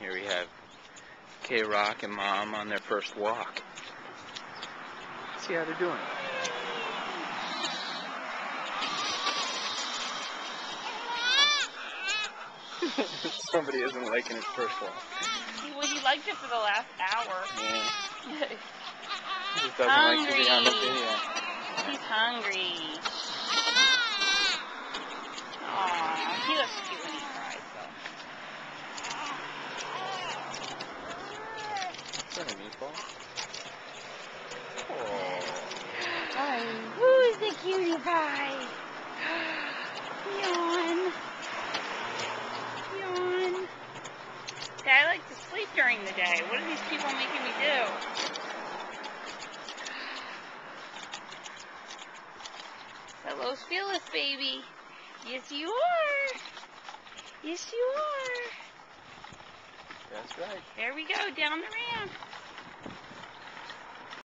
Here we have K-Rock and Mom on their first walk. Let's see how they're doing. Somebody isn't liking his first walk. Well, he liked it for the last hour. Yeah. He just doesn't like to be on the video. He's hungry. Aww, he looks cute when he cries, though. Is that a meatball? Oh. Hi. Who's the cutie pie? Yawn. Yawn. Dad, I like to sleep during the day. What are these people making me do? Hello, Phyllis, baby. Yes, you are. Yes, you are. That's right. There we go, down the ramp.